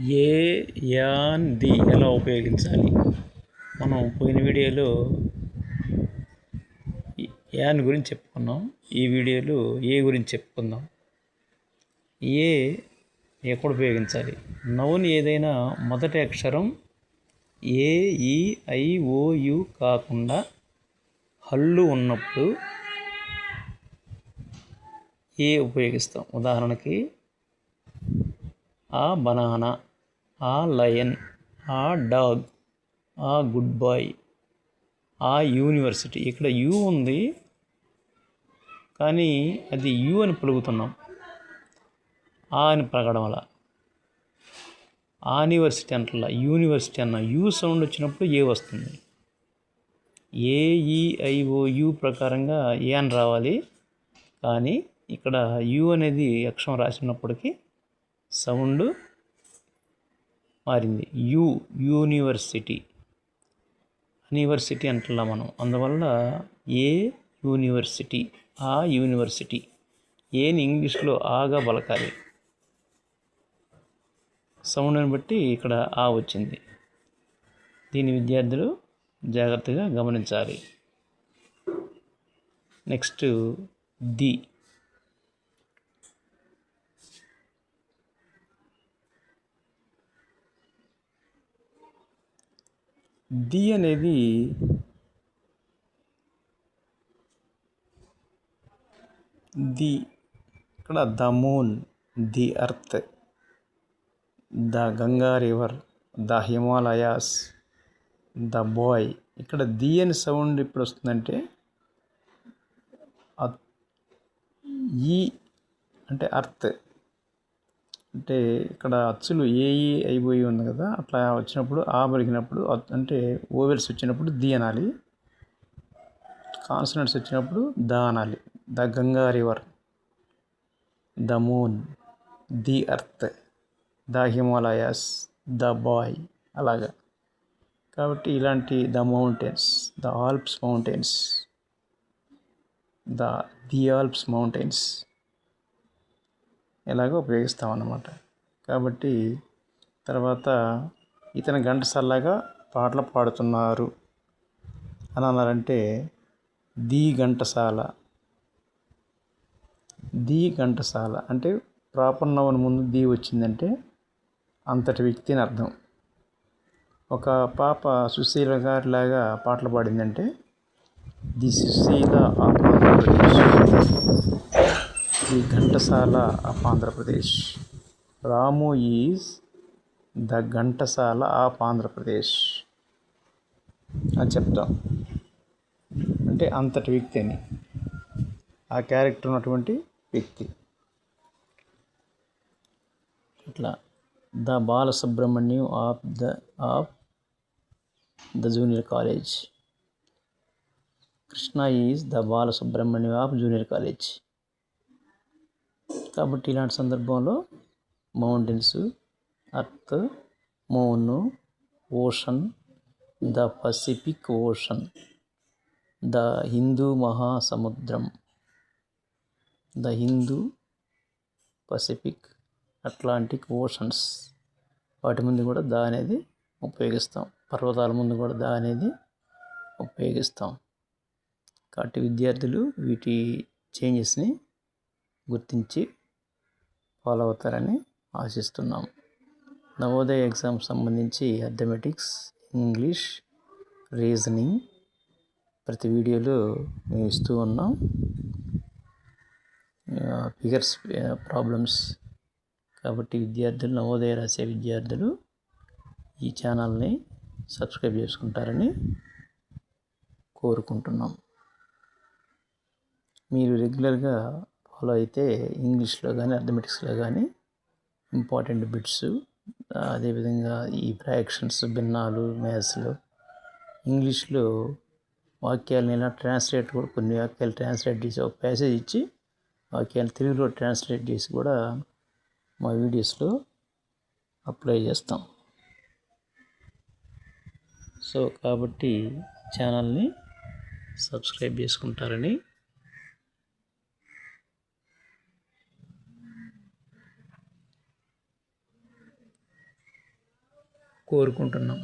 A an the ఎలా ఉపయోగించాలి. మనం పోయిన వీడియోలో యాన్ గురించి చెప్పుకున్నాం. ఈ వీడియోలో ఏ గురించి చెప్పుకుందాం. ఏ ఎక్కడ ఉపయోగించాలి. నౌన్ ఏదైనా మొదటి అక్షరం ఏ, ఈ, ఐ, ఓ, యు కాకుండా హల్లు ఉన్నప్పుడు ఏ ఉపయోగిస్తాం. ఉదాహరణకి ఆ బనానా, ఆ లయన్, ఆ డాగ్, ఆ గుడ్ బాయ్, ఆ యూనివర్సిటీ. ఇక్కడ యు ఉంది కానీ అది యు అని పలుకుతున్నాం, ఆ అని పలకడం వల్ల. యూనివర్సిటీ అంటలా, యూనివర్సిటీ అన్న యు సౌండ్ వచ్చినప్పుడు ఏ వస్తుంది. ఏఈఐఓయు ప్రకారంగా ఏ అని రావాలి, కానీ ఇక్కడ యు అనేది అక్షరం రాసినప్పటికీ సౌండ్ మారింది. యూనివర్సిటీ యూనివర్సిటీ అంటున్నాం మనం. అందువల్ల ఏ యూనివర్సిటీ, ఆ యూనివర్సిటీ. ఏని ఇంగ్లీష్లో ఆగా పలకాలి. సౌండ్ని బట్టి ఇక్కడ ఆ వచ్చింది. దీని విద్యార్థులు జాగ్రత్తగా గమనించాలి. Next the. ది అనేది ఇక్కడ the moon, the earth, the Ganga river, the Himalayas, the boy. ఇక్కడ ది అని సౌండ్ ఇప్పుడు వస్తుందంటే ఈ అంటే అర్త్. అంటే ఇక్కడ అచ్చులు ఏఈ అయిపోయి ఉంది కదా, అట్లా వచ్చినప్పుడు ఆ పలికినప్పుడు అంటే ఓవెల్స్ వచ్చినప్పుడు ది అనాలి. కాన్సనెంట్స్ వచ్చినప్పుడు ద అనాలి. The Ganga river, the moon, the earth, the Himalayas, the boy, అలాగా. కాబట్టి ఇలాంటి the mountains, the Alps mountains, the Alps mountains ఎలాగో ఉపయోగిస్తామన్నమాట. కాబట్టి తర్వాత ఇతను ఘంటసాలగా పాటలు పాడుతున్నారు అని అన్నారంటే ది ఘంటసాల. ది ఘంటసాల అంటే ప్రాపర్ నౌన్ ముందు ది వచ్చిందంటే అంతటి వ్యక్తి అని అర్థం. ఒక పాప సుశీల గారిలాగా పాటలు పాడిందంటే the Susheela of Andhra Pradesh, the Ghantasala of Andhra Pradesh. Ramu is the Ghantasala of Andhra Pradesh అని చెప్తాం. అంటే అంతటి వ్యక్తి అని, ఆ క్యారెక్టర్ ఉన్నటువంటి వ్యక్తి. అట్లా the Balasubrahmanyam of the junior college. Krishna is the Balasubrahmanyam of junior college. కాబట్టి ఇలాంటి సందర్భంలో mountains, earth, moon, ocean, the Pacific ocean, the Hindu మహాసముద్రం, the Hindu Pacific Atlantic oceans, వాటి ముందు కూడా ద అనేది ఉపయోగిస్తాం. పర్వతాల ముందు కూడా ద అనేది ఉపయోగిస్తాం. కాబట్టి విద్యార్థులు వీటి చేంజెస్ని గుర్తించి ఫాలో అవుతారని ఆశిస్తున్నాం. నవోదయ ఎగ్జామ్ సంబంధించి అథమెటిక్స్, ఇంగ్లీష్, రీజనింగ్ ప్రతి వీడియోలో మేము ఇస్తూ ఉన్నాం. Figures problems. కాబట్టి విద్యార్థులు, నవోదయ రాసే విద్యార్థులు ఈ ఛానల్ని సబ్స్క్రైబ్ చేసుకుంటారని కోరుకుంటున్నాం. మీరు రెగ్యులర్గా ఫాలో అయితే ఇంగ్లీష్లో కానీ అథమెటిక్స్లో కానీ ఇంపార్టెంట్ బిట్స్, అదేవిధంగా ఈ ఫ్రాక్షన్స్, భిన్నాలు, మ్యాథ్స్లో, ఇంగ్లీష్లో వాక్యాలను ఇలా ట్రాన్స్లేట్ కూడా, కొన్ని వాక్యాలు ట్రాన్స్లేట్ చేసి ఒక ప్యాసేజ్ ఇచ్చి వాక్యాలు తెలుగులో ట్రాన్స్లేట్ చేసి కూడా మా వీడియోస్లో అప్లై చేస్తాం. సో కాబట్టి ఛానల్ని సబ్స్క్రైబ్ చేసుకుంటారని కోరుకుంటున్నాం.